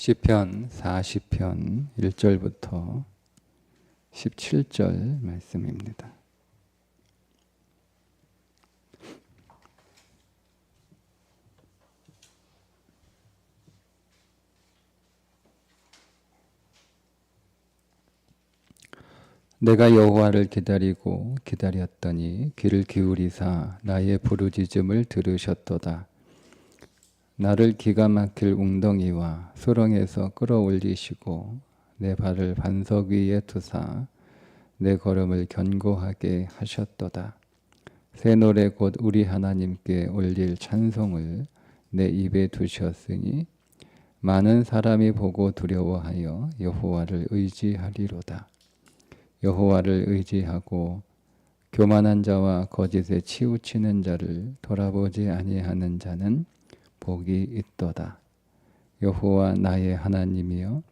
시편 40편 1절부터 17절 말씀입니다. 내가 여호와를 기다리고 기다렸더니 귀를 기울이사 나의 부르짖음을 들으셨도다. 나를 기가 막힐 웅덩이와 수렁에서 끌어올리시고 내 발을 반석 위에 두사 내 걸음을 견고하게 하셨도다. 새 노래 곧 우리 하나님께 올릴 찬송을 내 입에 두셨으니 많은 사람이 보고 두려워하여 여호와를 의지하리로다. 여호와를 의지하고 교만한 자와 거짓에 치우치는 자를 돌아보지 아니하는 자는 복이 있도다. 여호와 나의 하나님이여,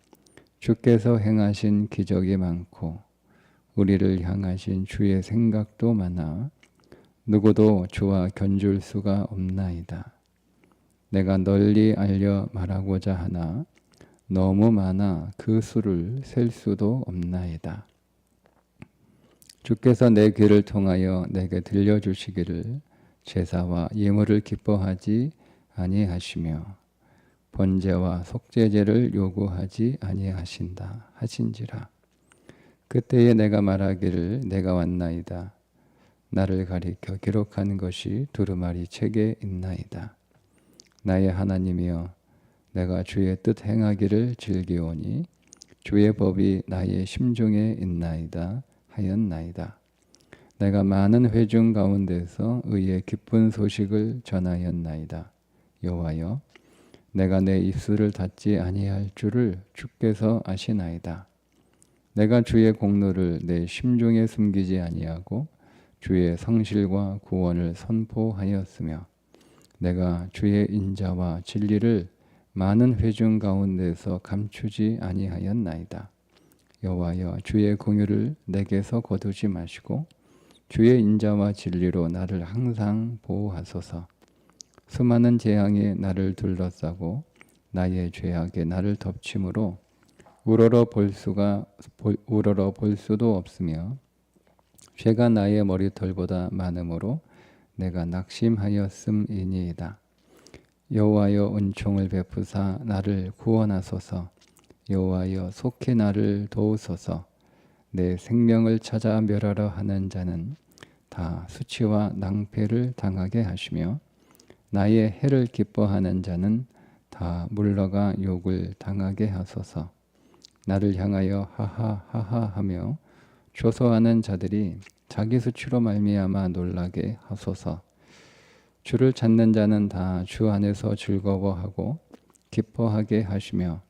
주께서 행하신 기적이 많고 우리를 향하신 주의 생각도 많아 누구도 주와 견줄 수가 없나이다. 내가 널리 알려 말하고자 하나 너무 많아 그 수를 셀 수도 없나이다. 주께서 내 귀를 통하여 내게 들려주시기를 제사와 예물을 기뻐하지 아니하시며 번제와 속죄제를 요구하지 아니하신다 하신지라. 그때에 내가 말하기를 내가 왔나이다. 나를 가리켜 기록한 것이 두루마리 책에 있나이다. 나의 하나님이여, 내가 주의 뜻 행하기를 즐기오니 주의 법이 나의 심중에 있나이다 하였나이다. 내가 많은 회중 가운데서 의의 기쁜 소식을 전하였나이다. 여호와여, 내가 내 입술을 닫지 아니할 줄을 주께서 아시나이다. 내가 주의 공로를 내 심중에 숨기지 아니하고 주의 성실과 구원을 선포하였으며 내가 주의 인자와 진리를 많은 회중 가운데서 감추지 아니하였나이다. 여호와여, 주의 공의를 내게서 거두지 마시고 주의 인자와 진리로 나를 항상 보호하소서. 수많은 재앙이 나를 둘러싸고 나의 죄악에 나를 덮침으로 우러러 볼 수도 없으며 죄가 나의 머리털보다 많음으로 내가 낙심하였음이니이다. 여호와여, 은총을 베푸사 나를 구원하소서. 여호와여, 속히 나를 도우소서. 내 생명을 찾아 멸하려 하는 자는 다 수치와 낭패를 당하게 하시며 나의 해를 기뻐하는 자는 다 물러가 욕을 당하게 하소서. 나를 향하여 하하하하 하며 조소하는 자들이 자기 수치로 말미암아 놀라게 하소서. 주를 찾는 자는 다 주 안에서 즐거워하고 기뻐하게 하시며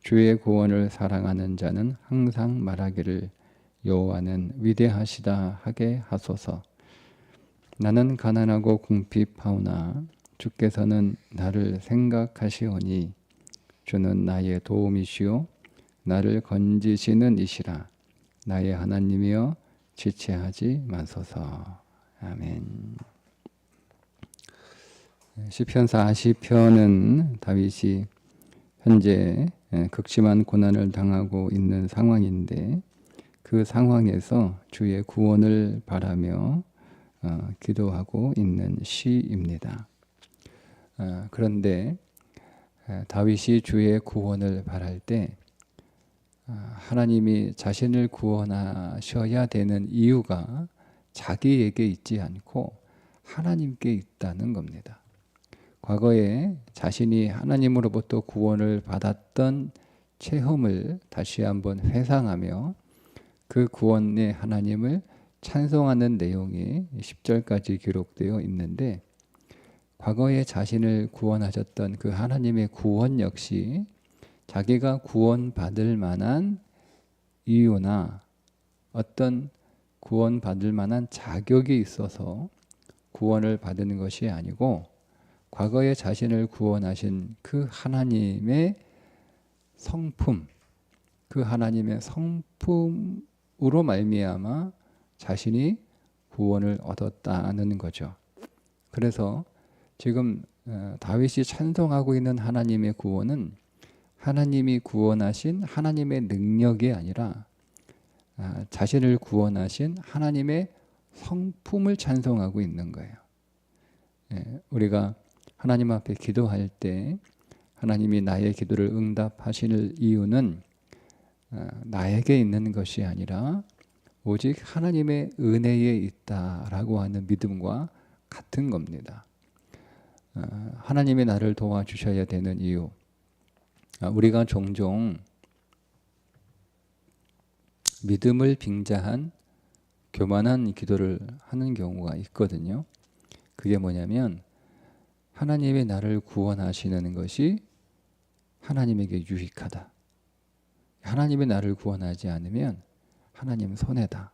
주의 구원을 사랑하는 자는 항상 말하기를 여호와는 위대하시다 하게 하소서. 나는 가난하고 궁핍하오나 주께서는 나를 생각하시오니 주는 나의 도움이시오 나를 건지시는 이시라. 나의 하나님이여, 지체하지 마소서. 아멘. 시편 40편은 다윗이 현재 극심한 고난을 당하고 있는 상황인데 그 상황에서 주의 구원을 바라며 기도하고 있는 시입니다. 그런데 다윗이 주의 구원을 바랄 때 하나님이 자신을 구원하셔야 되는 이유가 자기에게 있지 않고 하나님께 있다는 겁니다. 과거에 자신이 하나님으로부터 구원을 받았던 체험을 다시 한번 회상하며 그 구원의 하나님을 찬송하는 내용이 10절까지 기록되어 있는데 과거에 자신을 구원하셨던 그 하나님의 구원 역시 자기가 구원받을 만한 이유나 어떤 구원받을 만한 자격이 있어서 구원을 받는 것이 아니고 과거에 자신을 구원하신 그 하나님의 성품, 그 하나님의 성품으로 말미암아 자신이 구원을 얻었다는 거죠. 그래서 지금 다윗이 찬송하고 있는 하나님의 구원은 하나님이 구원하신 하나님의 능력이 아니라 자신을 구원하신 하나님의 성품을 찬송하고 있는 거예요. 우리가 하나님 앞에 기도할 때 하나님이 나의 기도를 응답하실 이유는 나에게 있는 것이 아니라 오직 하나님의 은혜에 있다라고 하는 믿음과 같은 겁니다. 하나님이 나를 도와주셔야 되는 이유, 우리가 종종 믿음을 빙자한 교만한 기도를 하는 경우가 있거든요. 그게 뭐냐면 하나님이 나를 구원하시는 것이 하나님에게 유익하다. 하나님이 나를 구원하지 않으면 하나님은 손해다.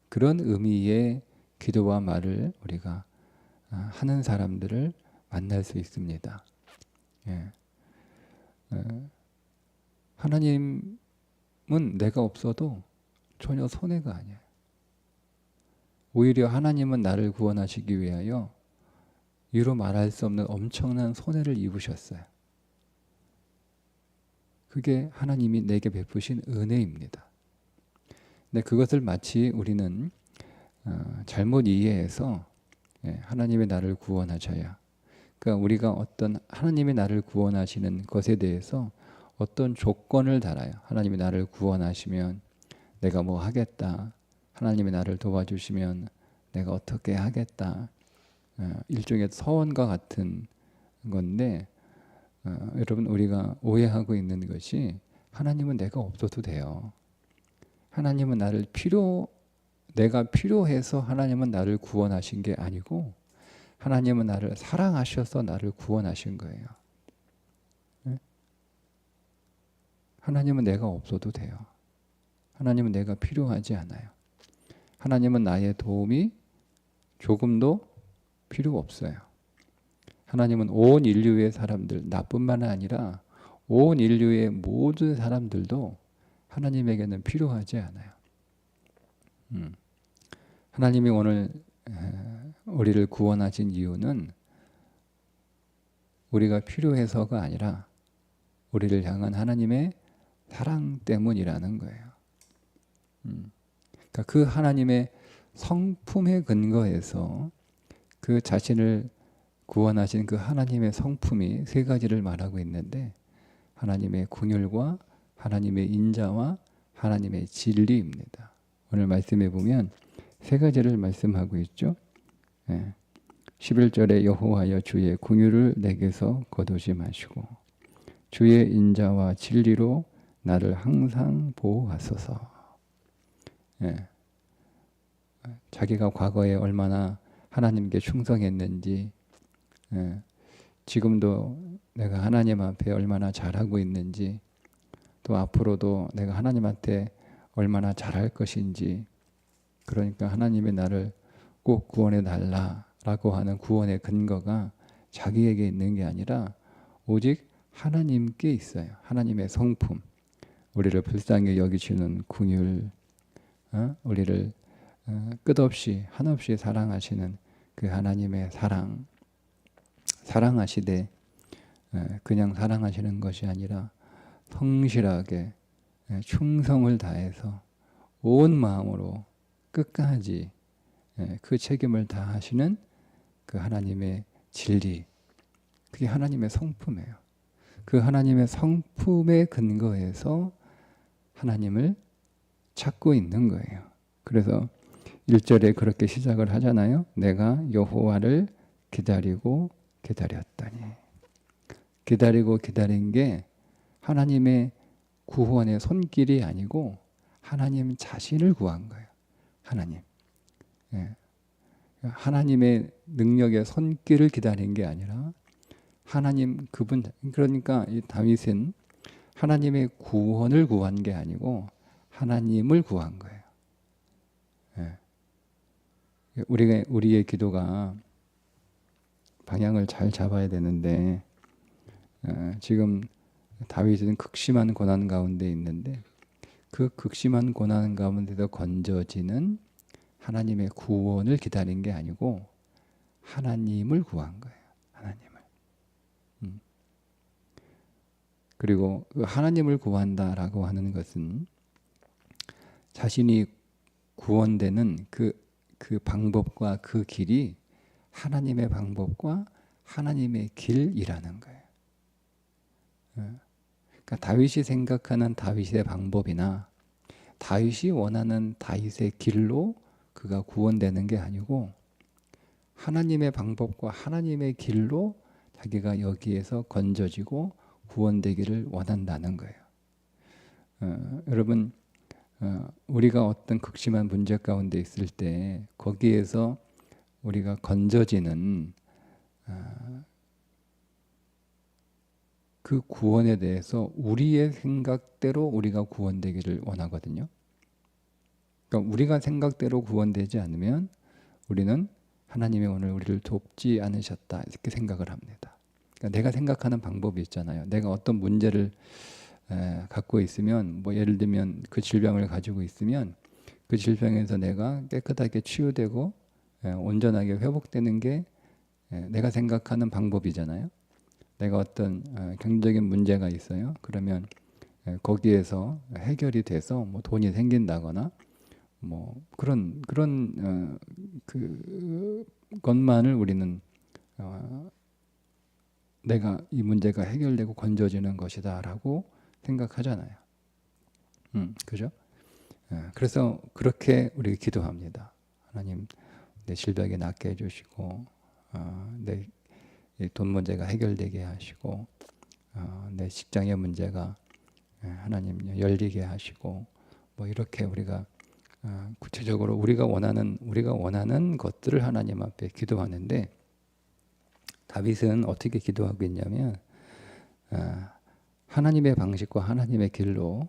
그런 의미의 기도와 말을 우리가 하는 사람들을 만날 수 있습니다. 하나님은 내가 없어도 전혀 손해가 아니에요. 오히려 하나님은 나를 구원하시기 위하여 이루 말할 수 없는 엄청난 손해를 입으셨어요. 그게 하나님이 내게 베푸신 은혜입니다. 근데 그것을 마치 우리는 잘못 이해해서 하나님이 나를 구원하셔야, 그러니까 우리가 어떤 하나님이 나를 구원하시는 것에 대해서 어떤 조건을 달아요. 하나님이 나를 구원하시면 내가 뭐 하겠다. 하나님이 나를 도와주시면 내가 어떻게 하겠다. 일종의 서원과 같은 건데 여러분, 우리가 오해하고 있는 것이 하나님은 내가 없어도 돼요. 하나님은 내가 필요해서 하나님은 나를 구원하신 게 아니고 하나님은 나를 사랑하셔서 나를 구원하신 거예요. 하나님은 내가 없어도 돼요. 하나님은 내가 필요하지 않아요. 하나님은 나의 도움이 조금도 필요 없어요. 하나님은 온 인류의 사람들, 나뿐만 아니라 온 인류의 모든 사람들도 하나님에게는 필요하지 않아요. 하나님이 오늘 우리를 구원하신 이유는 우리가 필요해서가 아니라 우리를 향한 하나님의 사랑 때문이라는 거예요. 그러니까 그 하나님의 성품에 근거해서 그 자신을 구원하신 그 하나님의 성품이 세 가지를 말하고 있는데 하나님의 긍휼과 하나님의 인자와 하나님의 진리입니다. 오늘 말씀해 보면 세 가지를 말씀하고 있죠. 11절에 여호와여 주의 긍휼을 내게서 거두지 마시고 주의 인자와 진리로 나를 항상 보호하소서. 자기가 과거에 얼마나 하나님께 충성했는지, 지금도 내가 하나님 앞에 얼마나 잘하고 있는지, 또 앞으로도 내가 하나님한테 얼마나 잘할 것인지, 그러니까 하나님이 나를 꼭 구원해 달라라고 하는 구원의 근거가 자기에게 있는 게 아니라 오직 하나님께 있어요. 하나님의 성품, 우리를 불쌍히 여기시는 긍휼, 우리를 끝없이 한없이 사랑하시는 그 하나님의 사랑하시되 그냥 사랑하시는 것이 아니라 성실하게 충성을 다해서 온 마음으로 끝까지 그 책임을 다하시는 그 하나님의 진리, 그게 하나님의 성품이에요. 그 하나님의 성품에 근거해서 하나님을 찾고 있는 거예요. 그래서 1절에 그렇게 시작을 하잖아요. 내가 여호와를 기다리고 기다렸더니. 기다리고 기다린 게 하나님의 구원의 손길이 아니고 하나님 자신을 구한 거예요. 하나님. 하나님의 능력의 손길을 기다린 게 아니라 하나님 그분, 그러니까 이 다윗은 하나님의 구원을 구한 게 아니고 하나님을 구한 거예요. 우리의 기도가 방향을 잘 잡아야 되는데 지금 다윗은 극심한 고난 가운데 있는데 그 극심한 고난 가운데서 건져지는 하나님의 구원을 기다린 게 아니고 하나님을 구한 거예요. 하나님을. 그리고 그 하나님을 구한다라고 하는 것은 자신이 구원되는 그 방법과 그 길이 하나님의 방법과 하나님의 길이라는 거예요. 그러니까 다윗이 생각하는 다윗의 방법이나 다윗이 원하는 다윗의 길로 그가 구원되는 게 아니고 하나님의 방법과 하나님의 길로 자기가 여기에서 건져지고 구원되기를 원한다는 거예요. 여러분, 우리가 어떤 극심한 문제 가운데 있을 때 거기에서 우리가 건져지는 그 구원에 대해서 우리의 생각대로 우리가 구원되기를 원하거든요. 그러니까 우리가 생각대로 구원되지 않으면 우리는 하나님이 오늘 우리를 돕지 않으셨다 이렇게 생각을 합니다. 그러니까 내가 생각하는 방법이 있잖아요. 내가 어떤 문제를 갖고 있으면 뭐 예를 들면 그 질병을 가지고 있으면 그 질병에서 내가 깨끗하게 치유되고 온전하게 회복되는 게 내가 생각하는 방법이잖아요. 내가 어떤 경제적인 문제가 있어요. 그러면 거기에서 해결이 돼서 뭐 돈이 생긴다거나 뭐 그런 그 것만을 우리는 내가 이 문제가 해결되고 건져지는 것이다라고 생각하잖아요. 그죠? 그래서 그렇게 우리 기도합니다. 하나님, 내 질병이 낫게 해주시고 내 돈 문제가 해결되게 하시고 내 직장의 문제가 하나님 열리게 하시고 뭐 이렇게 우리가 구체적으로 우리가 원하는 것들을 하나님 앞에 기도하는데 다윗은 어떻게 기도하고 있냐면 하나님의 방식과 하나님의 길로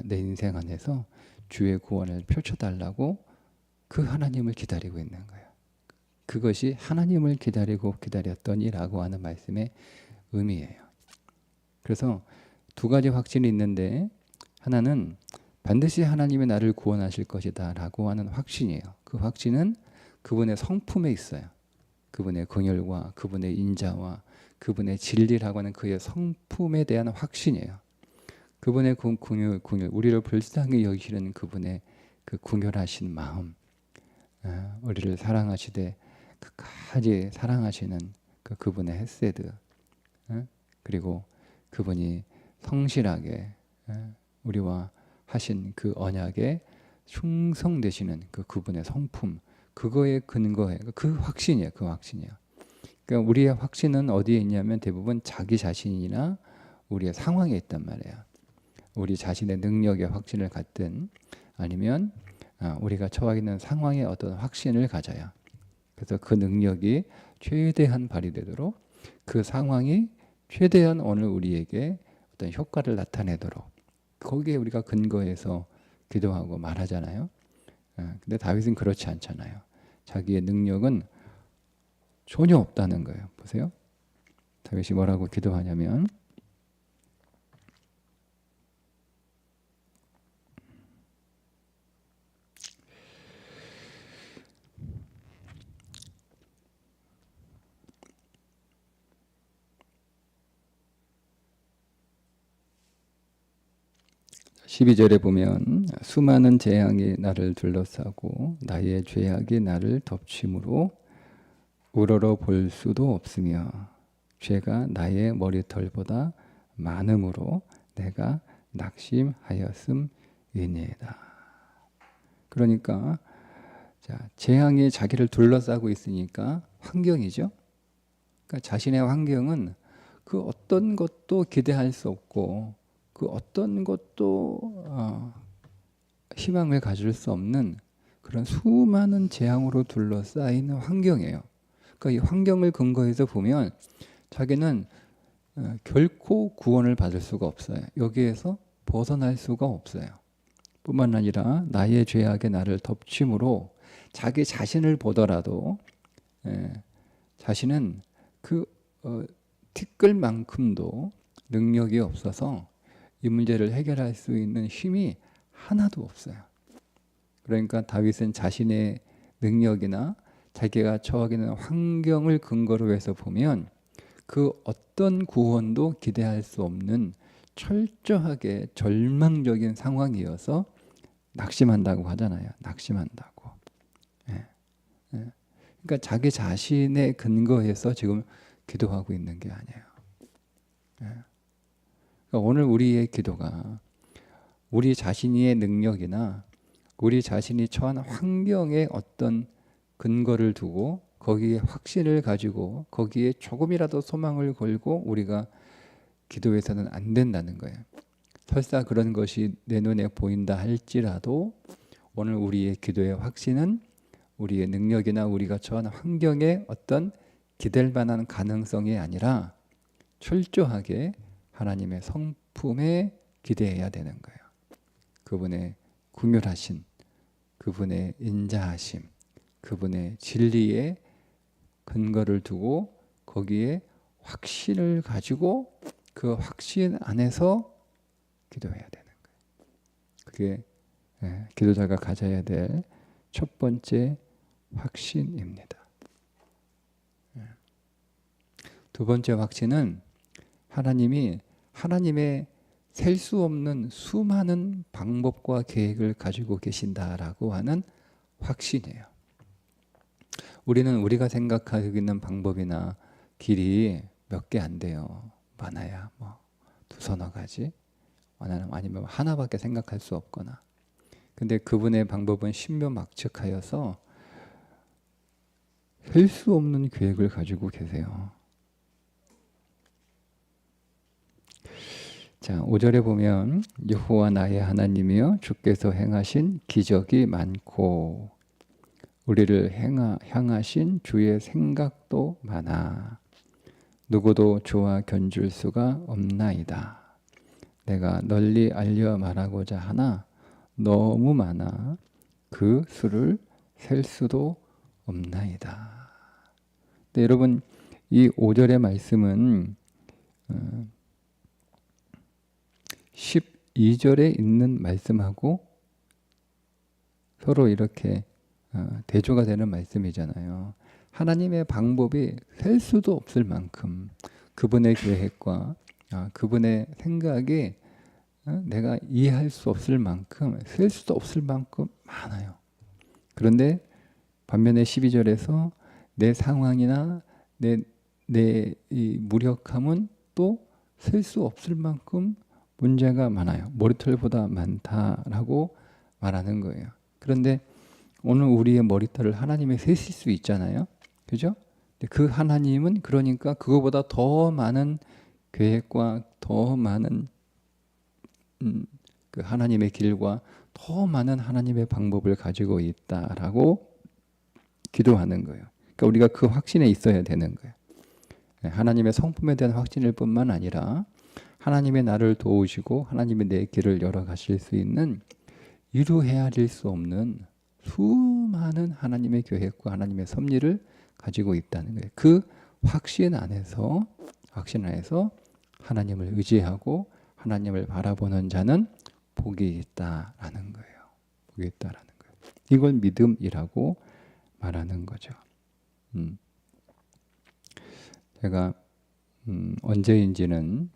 내 인생 안에서 주의 구원을 펼쳐달라고 그 하나님을 기다리고 있는 거예요. 그것이 하나님을 기다리고 기다렸더니라고 하는 말씀의 의미예요. 그래서 두 가지 확신이 있는데 하나는 반드시 하나님이 나를 구원하실 것이다 라고 하는 확신이에요. 그 확신은 그분의 성품에 있어요. 그분의 긍휼과 그분의 인자와 그분의 진리라고 하는 그의 성품에 대한 확신이에요. 그분의 긍휼, 우리를 불쌍히 여기시는 그분의 그 긍휼하신 마음, 우리를 사랑하시되 끝까지 사랑하시는 그분의 헤세드, 그리고 그분이 성실하게 우리와 하신 그 언약에 충성되시는 그분의 성품, 그거에 근거해 그 확신이에요. 그 확신이에요. 그러니까 우리의 확신은 어디에 있냐면 대부분 자기 자신이나 우리의 상황에 있단 말이에요. 우리 자신의 능력에 확신을 갖든 아니면 우리가 처해 있는 상황에 어떤 확신을 가져야, 그래서 그 능력이 최대한 발휘되도록 그 상황이 최대한 오늘 우리에게 어떤 효과를 나타내도록 거기에 우리가 근거해서 기도하고 말하잖아요. 근데 다윗은 그렇지 않잖아요. 자기의 능력은 전혀 없다는 거예요. 보세요. 다윗이 뭐라고 기도하냐면 12절에 보면 수많은 재앙이 나를 둘러싸고 나의 죄악이 나를 덮침으로 우러러 볼 수도 없으며 죄가 나의 머리털보다 많음으로 내가 낙심하였음이니이다. 그러니까 재앙이 자기를 둘러싸고 있으니까 환경이죠. 그러니까 자신의 환경은 그 어떤 것도 기대할 수 없고 그 어떤 것도 희망을 가질 수 없는 그런 수많은 재앙으로 둘러싸인 환경이에요. 그러니까 이 환경을 근거해서 보면 자기는 결코 구원을 받을 수가 없어요. 여기에서 벗어날 수가 없어요. 뿐만 아니라 나의 죄악에 나를 덮침으로 자기 자신을 보더라도 자신은 그 티끌만큼도 능력이 없어서 이 문제를 해결할 수 있는 힘이 하나도 없어요. 그러니까 다윗은 자신의 능력이나 자기가 처하게 되는 환경을 근거로 해서 보면 그 어떤 구원도 기대할 수 없는 철저하게 절망적인 상황이어서 낙심한다고 하잖아요. 낙심한다고. 예, 예. 그러니까 자기 자신의 근거에서 지금 기도하고 있는 게 아니에요. 예. 그러니까 오늘 우리의 기도가 우리 자신의 능력이나 우리 자신이 처한 환경에 어떤 근거를 두고 거기에 확신을 가지고 거기에 조금이라도 소망을 걸고 우리가 기도해서는 안 된다는 거예요. 설사 그런 것이 내 눈에 보인다 할지라도 오늘 우리의 기도의 확신은 우리의 능력이나 우리가 처한 환경에 어떤 기댈 만한 가능성이 아니라 철저하게 하나님의 성품에 기대해야 되는 거예요. 그분의 긍휼하신, 그분의 인자하심, 그분의 진리에 근거를 두고 거기에 확신을 가지고 그 확신 안에서 기도해야 되는 거예요. 그게 기도자가 가져야 될 첫 번째 확신입니다. 두 번째 확신은 하나님이 하나님의 셀 수 없는 수많은 방법과 계획을 가지고 계신다라고 하는 확신이에요. 우리는 우리가 생각하고 있는 방법이나 길이 몇 개 안 돼요. 많아야 뭐 두서너 가지, 아니면 하나밖에 생각할 수 없거나. 근데 그분의 방법은 신묘막측하여서 셀 수 없는 계획을 가지고 계세요. 자, 5절에 보면 여호와 나의 하나님이여 주께서 행하신 기적이 많고 우리를 향하신 주의 생각도 많아 누구도 주와 견줄 수가 없나이다. 내가 널리 알려 말하고자 하나 너무 많아 그 수를 셀 수도 없나이다. 네, 여러분 이 5절의 말씀은 12절에 있는 말씀하고 서로 이렇게 대조가 되는 말씀이잖아요. 하나님의 방법이 셀 수도 없을 만큼 그분의 계획과 그분의 생각이 내가 이해할 수 없을 만큼 셀 수도 없을 만큼 많아요. 그런데 반면에 12절에서 내 상황이나 내 이 무력함은 또 셀 수 없을 만큼 문제가 많아요. 머리털보다 많다라고 말하는 거예요. 그런데 오늘 우리의 머리털을 하나님이 세실 수 있잖아요. 그죠? 그 하나님은 그러니까 그거보다 더 많은 계획과 더 많은 그 하나님의 길과 더 많은 하나님의 방법을 가지고 있다라고 기도하는 거예요. 그러니까 우리가 그 확신에 있어야 되는 거예요. 하나님의 성품에 대한 확신일 뿐만 아니라 하나님의 나를 도우시고 하나님의 내 길을 열어가실 수 있는 이루 헤아릴 수 없는 수많은 하나님의 계획과 하나님의 섭리를 가지고 있다는 거예요. 그 확신 안에서 하나님을 의지하고 하나님을 바라보는 자는 복이 있다라는 거예요. 복이 있다라는 거예요. 이걸 믿음이라고 말하는 거죠. 제가 언제인지는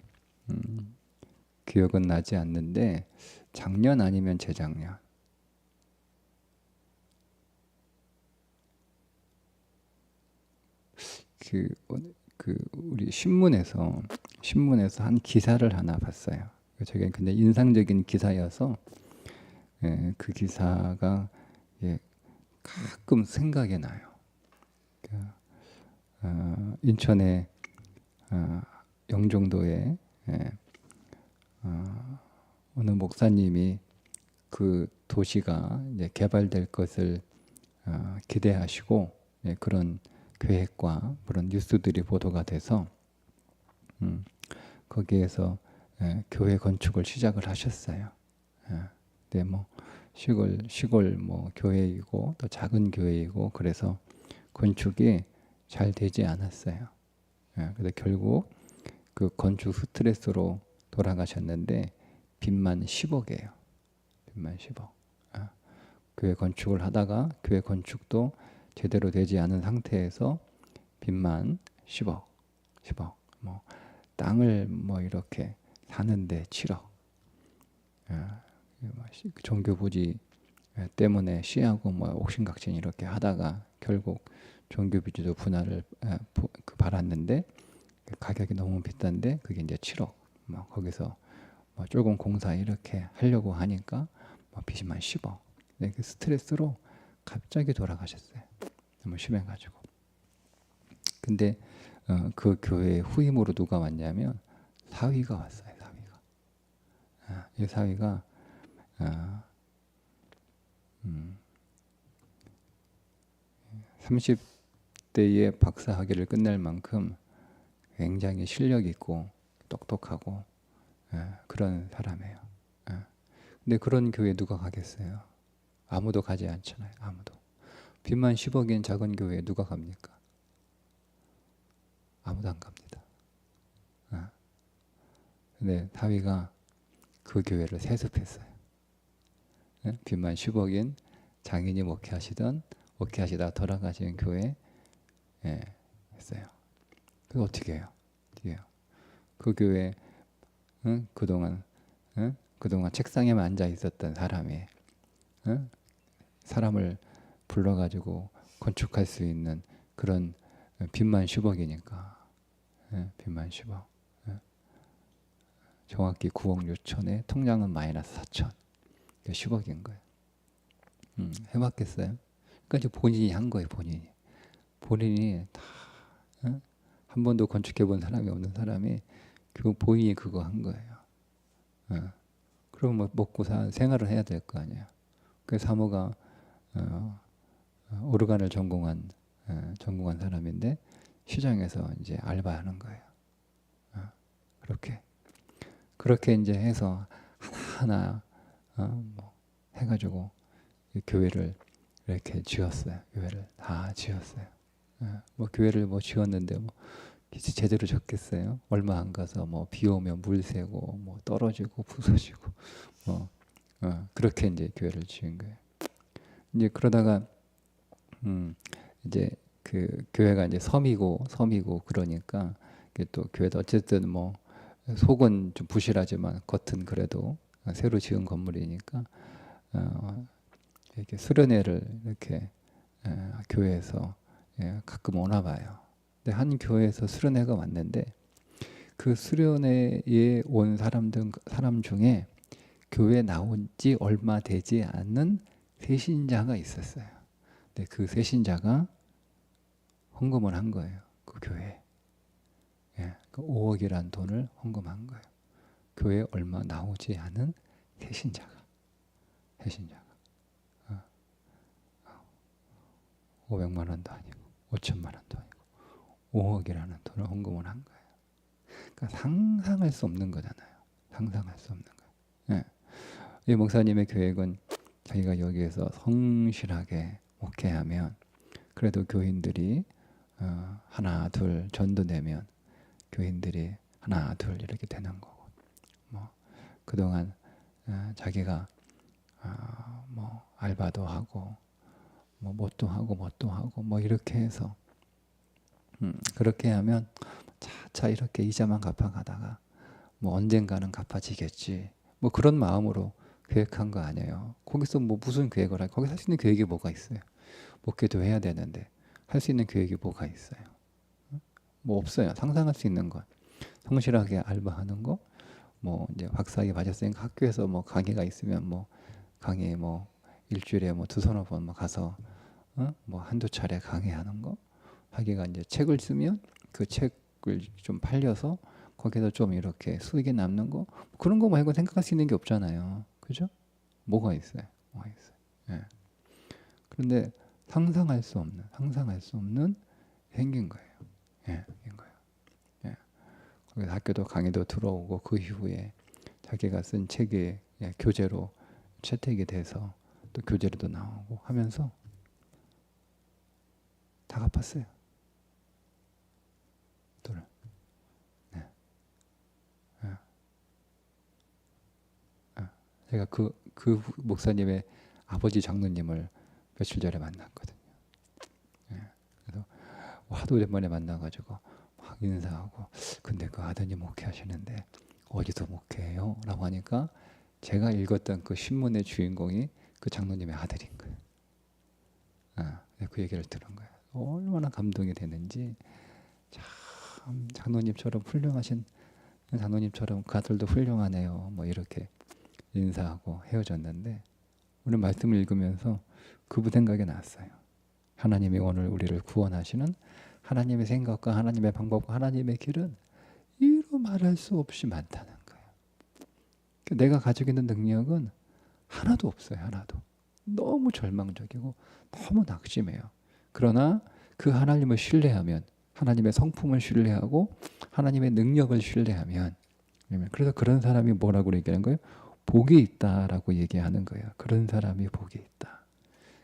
기억은 나지 않는데 작년 아니면 재작년 우리 신문에서 한 기사를 하나 봤어요. 저게 근데 인상적인 기사여서 그 기사가 가끔 생각이 나요. 인천의 영종도에 어느 목사님이 그 도시가 이제 개발될 것을 기대하시고 그런 계획과 그런 뉴스들이 보도가 돼서 거기에서 교회 건축을 시작을 하셨어요. 근데 뭐 시골 뭐 교회이고 또 작은 교회이고 그래서 건축이 잘 되지 않았어요. 그래서 결국 그 건축 스트레스로 돌아가셨는데 빚만 10억이에요. 빚만 10억. 교회 건축을 하다가 교회 건축도 제대로 되지 않은 상태에서 빚만 10억. 뭐 땅을 뭐 이렇게 사는데 7억. 종교 부지 때문에 시하고 뭐 옥신각신 이렇게 하다가 결국 종교 부지도 분할을 받았는데 가격이 너무 비싼데 그게 이제 7억. 뭐 거기서 뭐 조금 공사 이렇게 하려고 하니까 뭐 빚만 10억. 네, 그 스트레스로 갑자기 돌아가셨어요. 너무 심해가지고. 근데 그 교회에 후임으로 누가 왔냐면 사위가 왔어요. 사위가. 이 사위가 30대에 박사학위를 끝낼 만큼 굉장히 실력 있고 똑똑하고 그런 사람이에요. 근데 그런 교회 누가 가겠어요? 아무도 가지 않잖아요. 아무도. 빚만 10억인 작은 교회에 누가 갑니까? 아무도 안 갑니다. 근데 사위가 그 교회를 세습했어요. 빚만 10억인 장인이 목회하시다 돌아가신 교회 했어요. 그거 어떻게 해요? 그 교회 그동안 책상에만 앉아 있었던 사람이 사람을 불러가지고 건축할 수 있는 그런 빚만 10억이니까 빚만 10억. 정확히 9억 6천에 통장은 마이너스 4천. 10억인 거예요. 해봤겠어요? 그러니까 이제 본인이 한 거예요. 본인이 다 한 번도 건축해 본 사람이 없는 사람이 그 본인이 그거 한 거예요. 그럼 뭐 먹고 생활을 해야 될 거 아니에요. 그 사모가 오르간을 전공한 사람인데 시장에서 이제 알바하는 거예요. 그렇게 이제 해서 하나 뭐 해가지고 교회를 이렇게 지었어요. 교회를 다 지었어요. 뭐 교회를 뭐 지었는데 뭐 제대로 졌겠어요? 얼마 안 가서 뭐 비 오면 물 새고 뭐 떨어지고 부서지고 뭐 그렇게 이제 교회를 지은 거예요. 이제 그러다가 이제 그 교회가 이제 섬이고 그러니까 또 교회도 어쨌든 뭐 속은 좀 부실하지만 겉은 그래도 새로 지은 건물이니까 이렇게 수련회를 이렇게 교회에서 가끔 오나 봐요. 근데 한 교회에서 수련회가 왔는데 그 수련회에 온 사람 중에 교회 나온 지 얼마 되지 않는 새신자가 있었어요. 근데 그 새신자가 헌금을 한 거예요. 그 교회에. 그 5억이란 돈을 헌금한 거예요. 교회에 얼마 나오지 않은 새신자가. 500만 원도 아니고 5천만 원도 아니고 5억이라는 돈을 헌금을 한 거예요. 그러니까 상상할 수 없는 거잖아요. 상상할 수 없는 거예요. 이 목사님의 계획은 자기가 여기에서 성실하게 목회하면 그래도 교인들이 하나 둘 전도되면 교인들이 하나 둘 이렇게 되는 거고 뭐 그동안 자기가 뭐 알바도 하고 뭐 뭣도 하고 뭐 이렇게 해서 그렇게 하면 차차 이렇게 이자만 갚아가다가 뭐 언젠가는 갚아지겠지 뭐 그런 마음으로 계획한 거 아니에요. 거기서 뭐 무슨 계획을 할? 거기 할 수 있는 계획이 뭐가 있어요? 목회도 해야 되는데 할 수 있는 계획이 뭐가 있어요? 뭐 없어요. 상상할 수 있는 건 성실하게 알바하는 거, 뭐 이제 박사학위 받았으니까 학교에서 뭐 강의가 있으면 뭐 강의 뭐 일주일에 뭐 두서너 번 뭐 가서 뭐 한두 차례 강의하는 거, 자기가 이제 책을 쓰면 그 책을 좀 팔려서 거기서 좀 이렇게 수익이 남는 거 그런 거 말고 생각할 수 있는 게 없잖아요. 그죠? 뭐가 있어요? 예. 그런데 상상할 수 없는 생긴 거예요. 생긴 거예요. 거기서 학교도 강의도 들어오고 그 이후에 자기가 쓴 책이 교재로 채택이 돼서 또 교재로도 나오고 하면서 다 갚았어요. 돈을. 제가 그 목사님의 아버지 장로님을 며칠 전에 만났거든요. 그래서 하도 오랜만에 만나가지고 막 인사하고 근데 그 아드님 목회하시는데 어디서 목회해요? 라고 하니까 제가 읽었던 그 신문의 주인공이 그 장로님의 아들인 거예요. 그 얘기를 들은 거예요. 얼마나 감동이 되는지. 참 장로님처럼 훌륭하신 장로님처럼 그 아들도 훌륭하네요. 뭐 이렇게 인사하고 헤어졌는데 오늘 말씀을 읽으면서 그분 생각이 났어요. 하나님이 오늘 우리를 구원하시는 하나님의 생각과 하나님의 방법과 하나님의 길은 이루 말할 수 없이 많다는 거예요. 내가 가지고 있는 능력은 하나도 없어요. 하나도. 너무 절망적이고 너무 낙심해요. 그러나 그 하나님을 신뢰하면, 하나님의 성품을 신뢰하고 하나님의 능력을 신뢰하면, 그래서 그런 사람이 뭐라고 얘기하는 거예요? 복이 있다라고 얘기하는 거예요. 그런 사람이 복이 있다.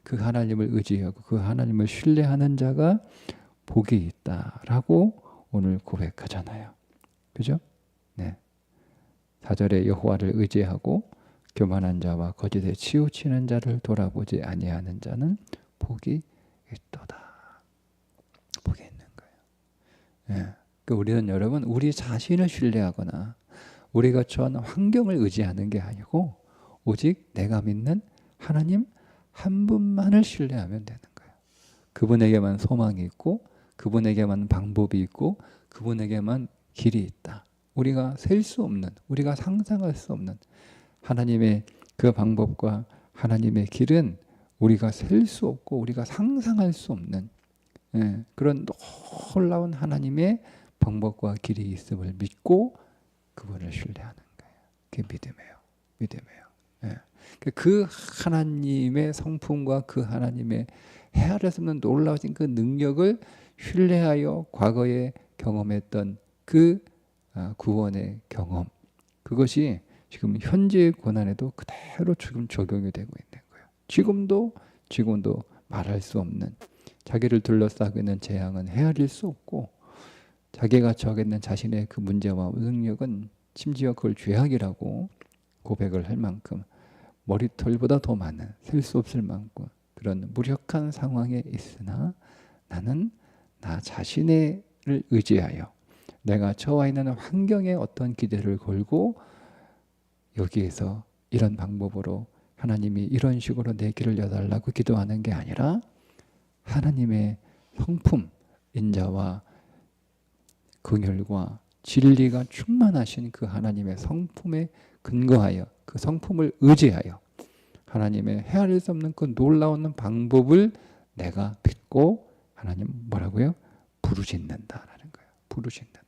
그 하나님을 의지하고 그 하나님을 신뢰하는 자가 복이 있다라고 오늘 고백하잖아요. 그죠? 네. 4절에 여호와를 의지하고 교만한 자와 거짓에 치우치는 자를 돌아보지 아니하는 자는 복이 있도다. 복이 있는 거예요. 네. 그러니까 우리는 여러분 우리 자신을 신뢰하거나 우리가 처한 환경을 의지하는 게 아니고 오직 내가 믿는 하나님 한 분만을 신뢰하면 되는 거예요. 그분에게만 소망이 있고 그분에게만 방법이 있고 그분에게만 길이 있다. 우리가 셀 수 없는, 우리가 상상할 수 없는 하나님의 그 방법과 하나님의 길은 우리가 셀 수 없고 우리가 상상할 수 없는 그런 놀라운 하나님의 방법과 길이 있음을 믿고 그분을 신뢰하는 거예요. 그게 믿음이에요. 믿음이에요. 그 하나님의 성품과 그 하나님의 헤아릴 수 없는 놀라우신 그 능력을 신뢰하여 과거에 경험했던 그 구원의 경험, 그것이 지금 현재의 고난에도 그대로 지금 적용이 되고 있는 거예요. 지금도 말할 수 없는, 자기를 둘러싸고 있는 재앙은 헤아릴 수 없고 자기가 처하고 있는 자신의 그 문제와 능력은 심지어 그걸 죄악이라고 고백을 할 만큼 머리털보다 더 많은, 셀 수 없을 만큼 그런 무력한 상황에 있으나 나는 나 자신을 의지하여 내가 처해 있는 환경에 어떤 기대를 걸고 여기에서 이런 방법으로 하나님이 이런 식으로 내 길을 여달라고 기도하는 게 아니라 하나님의 성품, 인자와 긍휼과 진리가 충만하신 그 하나님의 성품에 근거하여 그 성품을 의지하여 하나님의 헤아릴 수 없는 그 놀라운 방법을 내가 믿고 하나님 뭐라고요? 부르짖는다라는 거예요. 부르짖는다.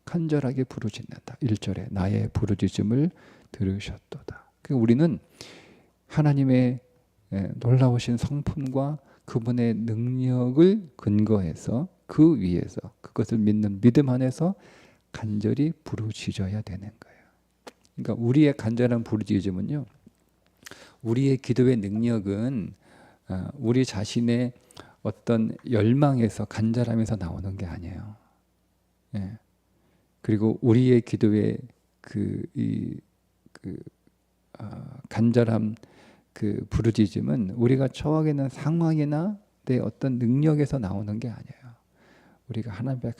간절하게 부르짖는다. 1절에 나의 부르짖음을 들으셨도다. 그러니까 우리는 하나님의 놀라우신 성품과 그분의 능력을 근거해서 그 위에서 그것을 믿는 믿음 안에서 간절히 부르짖어야 되는 거예요. 그러니까 우리의 간절한 부르짖음은요, 우리의 기도의 능력은 우리 자신의 어떤 열망에서 간절함에서 나오는 게 아니에요. 그리고 우리의 기도의 간절함, 그 부르짖음은 우리가 처하게 있는 상황이나 내 어떤 능력에서 나오는 게 아니에요. 우리가 하나님 앞에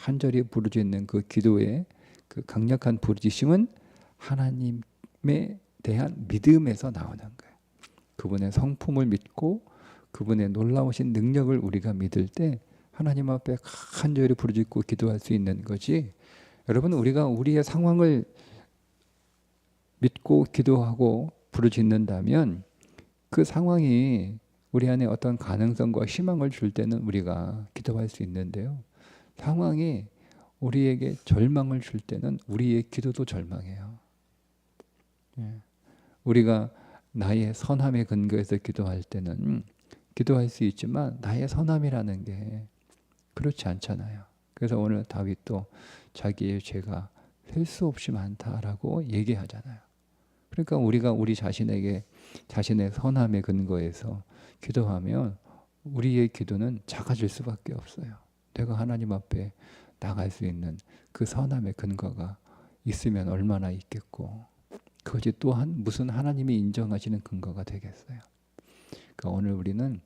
간절히 부르짖는 그 기도의 그 강력한 부르짖음은 하나님에 대한 믿음에서 나오는 거예요. 그분의 성품을 믿고 그분의 놀라우신 능력을 우리가 믿을 때 하나님 앞에 간절히 부르짖고 기도할 수 있는 거지. 여러분, 우리가 우리의 상황을 믿고 기도하고 부르짖는다면 그 상황이 우리 안에 어떤 가능성과 희망을 줄 때는 우리가 기도할 수 있는데요. 상황이 우리에게 절망을 줄 때는 우리의 기도도 절망해요. 우리가 나의 선함에 근거해서 기도할 때는 기도할 수 있지만 나의 선함이라는 게 그렇지 않잖아요. 그래서 오늘 다윗도 자기의 죄가 셀 수 없이 많다라고 얘기하잖아요. 그러니까 우리가 우리 자신에게 자신의 선함에 근거해서 기도하면 우리의 기도는 작아질 수밖에 없어요. 내가 하나님 앞에 나갈 수 있는 그 선함의 근거가 있으면 얼마나 있겠고, 그것이 또한 무슨 하나님이 인정하시는 근거가 되겠어요. 그러니까 오늘 우리는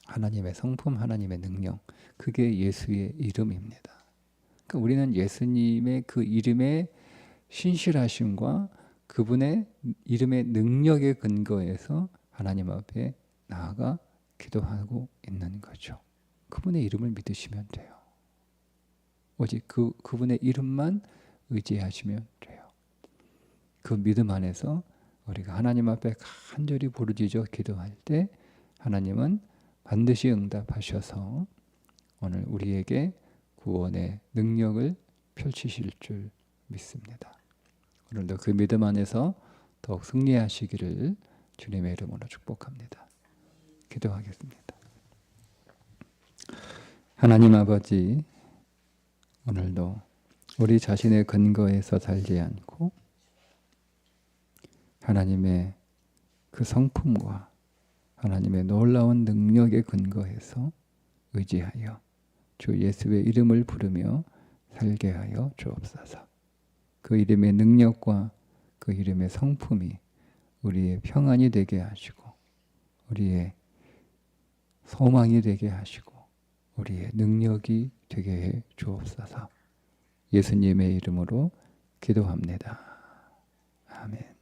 하나님의 성품, 하나님의 능력, 그게 예수의 이름입니다. 그러니까 우리는 예수님의 그 이름의 신실하심과 그분의 이름의 능력에 근거해서 하나님 앞에 나아가 기도하고 있는 거죠. 그분의 이름을 믿으시면 돼요. 오직 그분의 이름만 의지하시면 돼요. 그 믿음 안에서 우리가 하나님 앞에 간절히 부르짖어 기도할 때 하나님은 반드시 응답하셔서 오늘 우리에게 구원의 능력을 펼치실 줄 믿습니다. 오늘도 그 믿음 안에서 더욱 승리하시기를 주님의 이름으로 축복합니다. 기도하겠습니다. 하나님 아버지, 오늘도 우리 자신의 근거에서 살지 않고 하나님의 그 성품과 하나님의 놀라운 능력에 근거해서 의지하여 주 예수의 이름을 부르며 살게 하여 주옵소서. 그 이름의 능력과 그 이름의 성품이 우리의 평안이 되게 하시고 우리의 소망이 되게 하시고 우리의 능력이 되게 해 주옵소서. 예수님의 이름으로 기도합니다. 아멘.